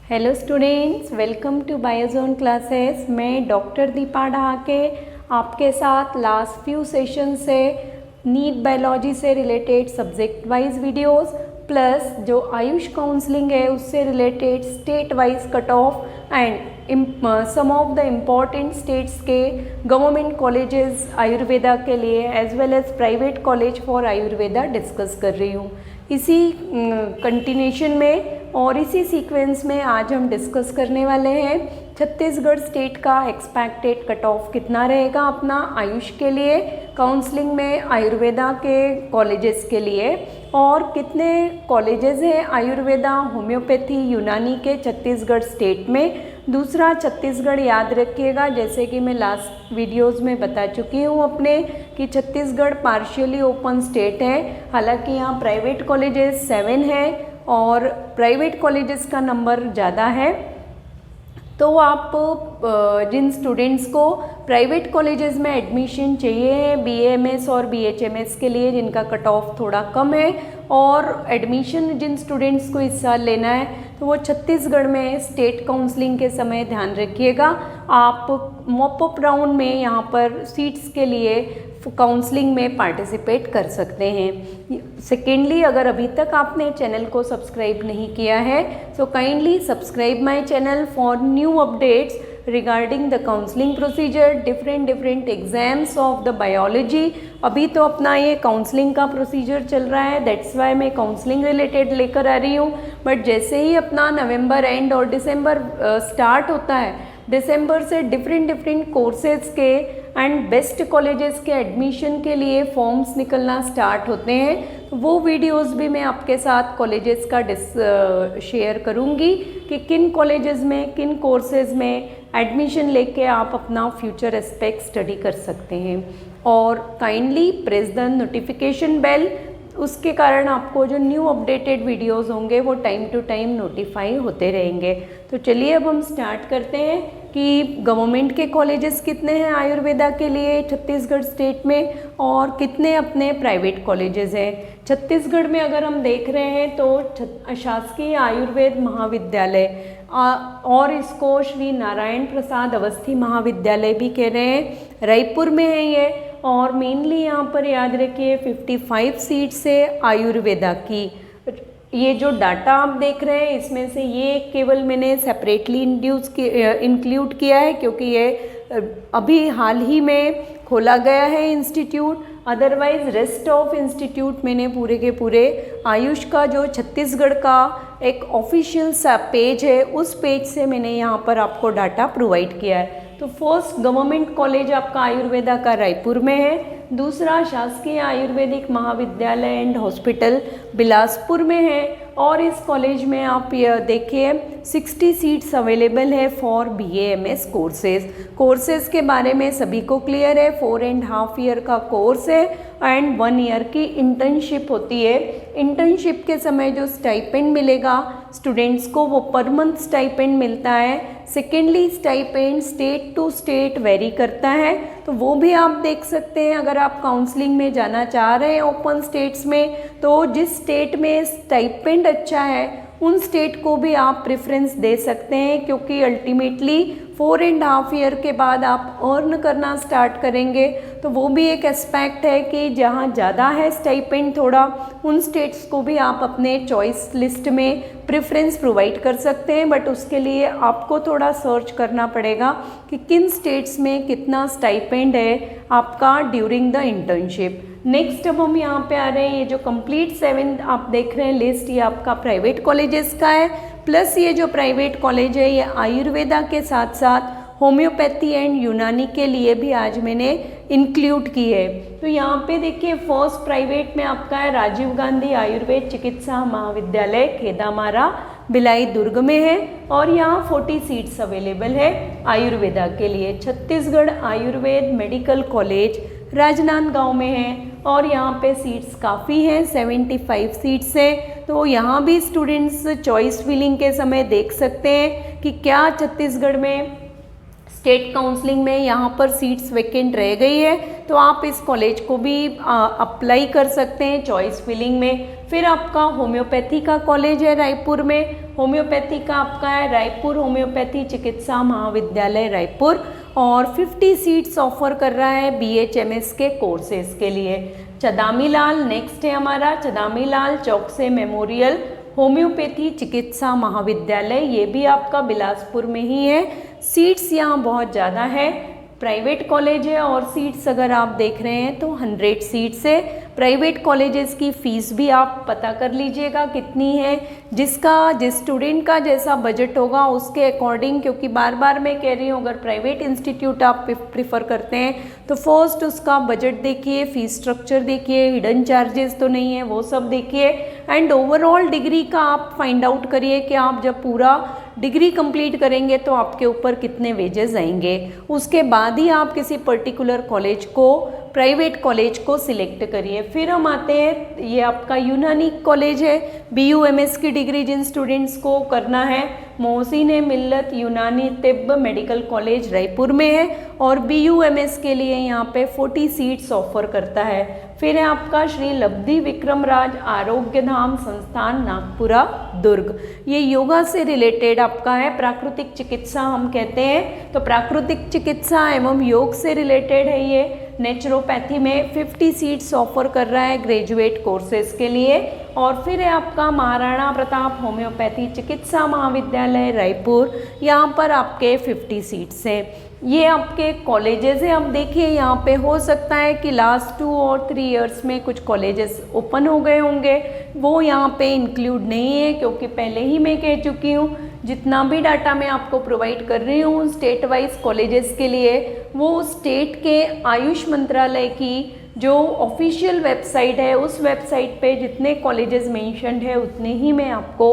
Hello students, welcome to Biozone classes. मैं doctor Deepa Dhake आपके साथ लास्ट फ्यू सेशन से नीट बायोलॉजी से related subject wise videos plus जो आयुष काउंसलिंग है उससे related state wise cut off and some of the important states के government colleges Ayurveda के लिए as well as private college for Ayurveda discuss कर रही हूँ। इसी कंटिन्यूशन में और इसी सीक्वेंस में आज हम डिस्कस करने वाले हैं छत्तीसगढ़ स्टेट का एक्सपेक्टेड कट ऑफ कितना रहेगा अपना आयुष के लिए काउंसलिंग में आयुर्वेदा के कॉलेजेस के लिए, और कितने कॉलेजेस हैं आयुर्वेदा होम्योपैथी यूनानी के छत्तीसगढ़ स्टेट में। दूसरा, छत्तीसगढ़ याद रखिएगा, जैसे कि मैं लास्ट वीडियोस में बता चुकी हूँ अपने कि छत्तीसगढ़ पार्शियली ओपन स्टेट है। हालांकि यहाँ प्राइवेट कॉलेजेस 7 हैं और प्राइवेट कॉलेजेस का नंबर ज़्यादा है। तो आप जिन स्टूडेंट्स को प्राइवेट कॉलेजेस में एडमिशन चाहिए है BAMS और BHMS के लिए, जिनका कट ऑफ थोड़ा कम है, और एडमिशन जिन स्टूडेंट्स को इस साल लेना है तो वो छत्तीसगढ़ में स्टेट काउंसलिंग के समय ध्यान रखिएगा। आप मॉपअप राउंड में यहाँ पर सीट्स के लिए काउंसलिंग में पार्टिसिपेट कर सकते हैं। सेकेंडली, अगर अभी तक आपने चैनल को सब्सक्राइब नहीं किया है तो kindly subscribe my channel for new updates regarding the counselling procedure, different exams of the biology. अभी तो अपना ये काउंसलिंग का प्रोसीजर चल रहा है, दैट्स वाई मैं काउंसलिंग रिलेटेड लेकर आ रही हूँ। बट जैसे ही अपना नवंबर एंड और दिसंबर स्टार्ट होता है, दिसंबर से डिफरेंट कोर्सेज के एंड बेस्ट कॉलेजेस के एडमिशन के लिए फॉर्म्स निकलना स्टार्ट होते हैं। तो वो वीडियोस भी मैं आपके साथ कॉलेजेस का शेयर करूंगी कि किन कॉलेजेस में किन कोर्सेज में एडमिशन लेके आप अपना फ्यूचर एस्पेक्ट स्टडी कर सकते हैं। और kindly press the notification bell, उसके कारण आपको जो न्यू अपडेटेड वीडियोस होंगे वो टाइम टू टाइम नोटिफाई होते रहेंगे। तो चलिए अब हम स्टार्ट करते हैं कि गवर्नमेंट के कॉलेजेस कितने हैं आयुर्वेदा के लिए छत्तीसगढ़ स्टेट में और कितने अपने प्राइवेट कॉलेजेस हैं। छत्तीसगढ़ में अगर हम देख रहे हैं तो शासकीय आयुर्वेद महाविद्यालय और इसको श्री नारायण प्रसाद अवस्थी महाविद्यालय भी कह रहे हैं, रायपुर में है ये। और मेनली यहाँ पर याद रखिए 55 सीट्स है आयुर्वेदा की। ये जो डाटा आप देख रहे हैं इसमें से ये केवल मैंने सेपरेटली इंक्लूड किया है क्योंकि ये अभी हाल ही में खोला गया है institute. Otherwise rest of institute मैंने पूरे के पूरे आयुष का जो छत्तीसगढ़ का एक ऑफिशियल सा पेज है उस पेज से मैंने यहाँ पर आपको डाटा प्रोवाइड किया है। तो फर्स्ट गवर्नमेंट कॉलेज आपका आयुर्वेदा का रायपुर में है। दूसरा, शासकीय आयुर्वेदिक महाविद्यालय एंड हॉस्पिटल बिलासपुर में है। और इस कॉलेज में आप यह देखिए 60 सीट्स अवेलेबल है फॉर BAMS कोर्सेज के बारे में सभी को क्लियर है। 4.5 ईयर का कोर्स है एंड 1 ईयर की इंटर्नशिप होती है। इंटर्नशिप के समय जो स्टाइपेंड मिलेगा स्टूडेंट्स को वो पर मंथ स्टाइपेंड मिलता है। Secondly, stipend state to state vary करता है, तो वो भी आप देख सकते हैं। अगर आप काउंसलिंग में जाना चाह रहे हैं ओपन स्टेट्स में तो जिस स्टेट में स्टाइपेंड अच्छा है उन स्टेट को भी आप प्रेफरेंस दे सकते हैं, क्योंकि अल्टीमेटली 4.5 ईयर के बाद आप अर्न करना स्टार्ट करेंगे। तो वो भी एक एस्पेक्ट है कि जहाँ ज़्यादा है स्टाइपेंड थोड़ा, उन स्टेट्स को भी आप अपने चॉइस लिस्ट में प्रेफरेंस प्रोवाइड कर सकते हैं। बट उसके लिए आपको थोड़ा सर्च करना पड़ेगा कि किन स्टेट्स में कितना स्टाइपेंड है आपका ड्यूरिंग द इंटर्नशिप। नेक्स्ट अब हम यहाँ पे आ रहे हैं, ये जो कंप्लीट 7 आप देख रहे हैं लिस्ट, ये आपका प्राइवेट कॉलेजेस का है। प्लस ये जो प्राइवेट कॉलेज है ये आयुर्वेदा के साथ साथ होम्योपैथी एंड यूनानी के लिए भी आज मैंने इंक्लूड की है। तो यहाँ पे देखिए फर्स्ट प्राइवेट में आपका है राजीव गांधी आयुर्वेद चिकित्सा महाविद्यालय खेदामारा भिलाई दुर्ग में है और यहाँ 40 सीट्स अवेलेबल है आयुर्वेदा के लिए। छत्तीसगढ़ आयुर्वेद मेडिकल कॉलेज राजनांदगांव में है और यहाँ पे सीट्स काफ़ी हैं, 75 सीट्स हैं। तो यहाँ भी स्टूडेंट्स चॉइस फिलिंग के समय देख सकते हैं कि क्या छत्तीसगढ़ में स्टेट काउंसलिंग में यहाँ पर सीट्स वैकेंट रह गई है, तो आप इस कॉलेज को भी अप्लाई कर सकते हैं चॉइस फिलिंग में। फिर आपका होम्योपैथी का कॉलेज है रायपुर में, होम्योपैथी का आपका है रायपुर होम्योपैथी चिकित्सा महाविद्यालय रायपुर, और 50 सीट्स ऑफर कर रहा है BHMS के कोर्सेज के लिए। चदामीलाल नेक्स्ट है हमारा, चदामीलाल चौक से मेमोरियल होम्योपैथी चिकित्सा महाविद्यालय, ये भी आपका बिलासपुर में ही है। सीट्स यहाँ बहुत ज़्यादा है, प्राइवेट कॉलेज है और सीट्स अगर आप देख रहे हैं तो 100 सीट्स है। प्राइवेट कॉलेजेस की फ़ीस भी आप पता कर लीजिएगा कितनी है, जिस स्टूडेंट का जैसा बजट होगा उसके अकॉर्डिंग, क्योंकि बार बार मैं कह रही हूँ अगर प्राइवेट इंस्टीट्यूट आप प्रिफर करते हैं तो फर्स्ट उसका बजट देखिए, फ़ीस स्ट्रक्चर देखिए, हिडन चार्जेस तो नहीं है वो सब देखिए, एंड ओवरऑल डिग्री का आप फाइंड आउट करिए कि आप जब पूरा डिग्री कंप्लीट करेंगे तो आपके ऊपर कितने वेजेस आएंगे। उसके बाद ही आप किसी पर्टिकुलर कॉलेज को, प्राइवेट कॉलेज को सिलेक्ट करिए। फिर हम आते हैं, ये आपका यूनानी कॉलेज है, BUMS की डिग्री जिन स्टूडेंट्स को करना है, मोहसिन मिल्लत यूनानी तिब्ब मेडिकल कॉलेज रायपुर में है, और BUMS के लिए यहाँ पे 40 सीट्स ऑफर करता है। फिर है आपका श्री लब्धि विक्रमराज आरोग्य धाम संस्थान नागपुरा दुर्ग, ये योगा से रिलेटेड आपका है, प्राकृतिक चिकित्सा हम कहते हैं, तो प्राकृतिक चिकित्सा एवं योग से रिलेटेड है ये। नेचुरोपैथी में 50 सीट्स ऑफर कर रहा है ग्रेजुएट कोर्सेज के लिए। और फिर है आपका महाराणा प्रताप होम्योपैथी चिकित्सा महाविद्यालय रायपुर, यहाँ पर आपके 50 सीट्स हैं। ये आपके कॉलेजेस हैं। अब देखिए यहाँ पे हो सकता है कि लास्ट 2 और 3 इयर्स में कुछ कॉलेजेस ओपन हो गए होंगे, वो यहाँ पे इंक्लूड नहीं है, क्योंकि पहले ही मैं कह चुकी हूँ जितना भी डाटा मैं आपको प्रोवाइड कर रही हूँ स्टेट वाइज कॉलेजेस के लिए, वो स्टेट के आयुष मंत्रालय की जो ऑफिशियल वेबसाइट है उस वेबसाइट पे जितने कॉलेजेस मेंशन्ड है उतने ही मैं आपको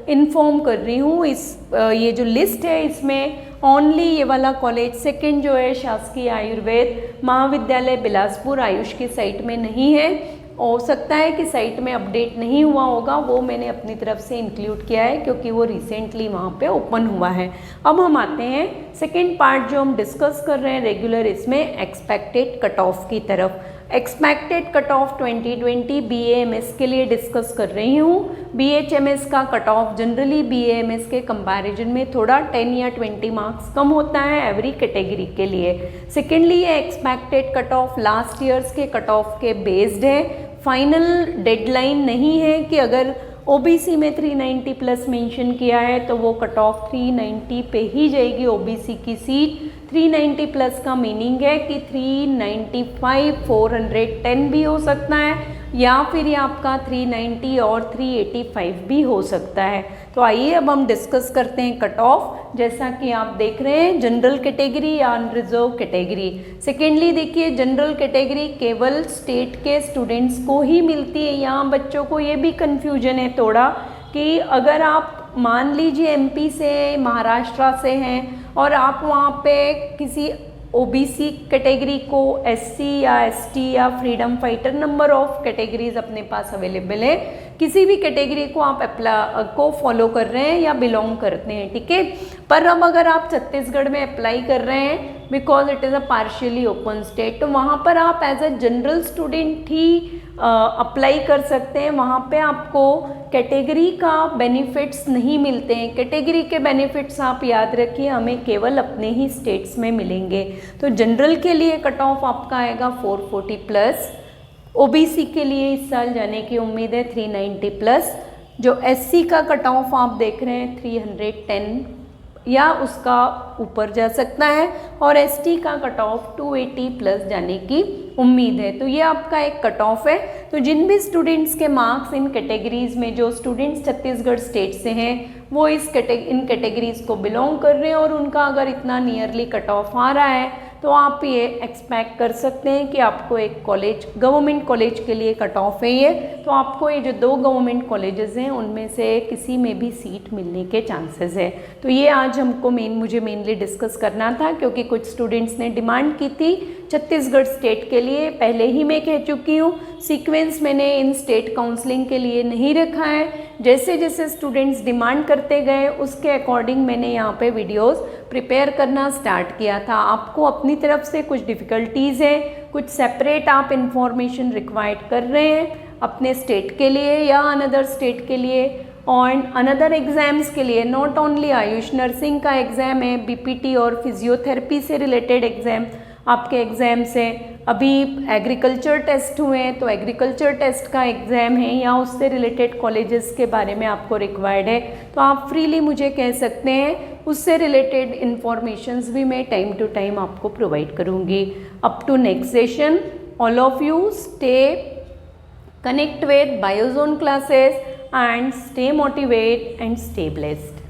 इन्फॉर्म कर रही हूँ। ये जो लिस्ट है इसमें ओनली ये वाला कॉलेज सेकंड जो है शासकीय आयुर्वेद महाविद्यालय बिलासपुर आयुष की साइट में नहीं है। हो सकता है कि साइट में अपडेट नहीं हुआ होगा, वो मैंने अपनी तरफ से इंक्लूड किया है क्योंकि वो रिसेंटली वहाँ पे ओपन हुआ है। अब हम आते हैं सेकेंड पार्ट जो हम डिस्कस कर रहे हैं रेगुलर, इसमें एक्सपेक्टेड कट ऑफ की तरफ। एक्सपेक्टेड कट ऑफ 2020 BAMS के लिए डिस्कस कर रही हूँ। BHMS का कट ऑफ जनरली BAMS के कंपैरिजन में थोड़ा 10 या 20 मार्क्स कम होता है एवरी कैटेगरी के लिए। सेकेंडली ये expected cut off last years के कट ऑफ के बेस्ड है, फाइनल डेडलाइन नहीं है कि अगर OBC में 390 प्लस मेंशन किया है तो वो कट ऑफ 390 पे ही जाएगी OBC की सीट। 390 प्लस का मीनिंग है कि 395 410 भी हो सकता है, या फिर ये आपका 390 और 385 भी हो सकता है। तो आइए अब हम डिस्कस करते हैं कट ऑफ। जैसा कि आप देख रहे हैं जनरल कैटेगरी या अनरिजर्व कैटेगरी। सेकेंडली देखिए जनरल कैटेगरी केवल स्टेट के स्टूडेंट्स को ही मिलती है। यहाँ बच्चों को ये भी कन्फ्यूजन है थोड़ा कि अगर आप मान लीजिए MP से, महाराष्ट्र से हैं और आप वहाँ पे किसी OBC कैटेगरी को SC या ST या freedom fighter, number of categories अपने पास अवेलेबल है, किसी भी कैटेगरी को आप को फॉलो कर रहे हैं या बिलोंग करते हैं, ठीक है। पर अब अगर आप छत्तीसगढ़ में अप्लाई कर रहे हैं because it is a partially open state, तो वहाँ पर आप एज अ जनरल स्टूडेंट ही अप्लाई कर सकते हैं। वहाँ पे आपको कैटेगरी का बेनिफिट्स नहीं मिलते हैं। कैटेगरी के बेनिफिट्स आप याद रखिए हमें केवल अपने ही स्टेट्स में मिलेंगे। तो जनरल के लिए कट ऑफ आपका आएगा 440 प्लस, OBC के लिए इस साल जाने की उम्मीद है 390 प्लस, जो SC का कट ऑफ आप देख रहे हैं 310 या उसका ऊपर जा सकता है, और ST का कट ऑफ 280 प्लस जाने की उम्मीद है। तो ये आपका एक कट ऑफ है। तो जिन भी स्टूडेंट्स के मार्क्स इन कैटेगरीज में, जो स्टूडेंट्स छत्तीसगढ़ स्टेट से हैं वो इन कैटेगरीज को बिलोंग कर रहे हैं और उनका अगर इतना नियरली कट ऑफ आ रहा है तो आप ये एक्सपेक्ट कर सकते हैं कि आपको एक कॉलेज, गवर्नमेंट कॉलेज के लिए कट ऑफ है ये, तो आपको ये जो 2 गवर्नमेंट कॉलेजेस हैं उनमें से किसी में भी सीट मिलने के चांसेस है। तो ये आज हमको मुझे मेनली डिस्कस करना था क्योंकि कुछ स्टूडेंट्स ने डिमांड की थी छत्तीसगढ़ स्टेट के लिए पहले ही मैं कह चुकी हूँ, सीक्वेंस मैंने इन स्टेट काउंसलिंग के लिए नहीं रखा है। जैसे जैसे स्टूडेंट्स डिमांड करते गए उसके अकॉर्डिंग मैंने यहाँ पे वीडियोस प्रिपेयर करना स्टार्ट किया था। आपको अपनी तरफ से कुछ डिफ़िकल्टीज़ हैं, कुछ सेपरेट आप इंफॉर्मेशन रिक्वायर्ड कर रहे हैं अपने स्टेट के लिए या अनदर स्टेट के लिए और अनदर एग्ज़ाम्स के लिए। नॉट ओनली आयुष नर्सिंग का एग्ज़ाम है, बीपीटी और फिजियोथेरेपी से रिलेटेड एग्ज़ाम आपके एग्ज़ाम्स हैं। अभी एग्रीकल्चर टेस्ट हुए हैं तो एग्रीकल्चर टेस्ट का एग्ज़ाम है या उससे रिलेटेड कॉलेजेस के बारे में आपको रिक्वायर्ड है तो आप फ्रीली मुझे कह सकते हैं, उससे रिलेटेड इन्फॉर्मेशंस भी मैं टाइम टू टाइम आपको प्रोवाइड करूँगी। Up to next session, all of you stay connect with Biozone classes and stay motivated and stay blessed.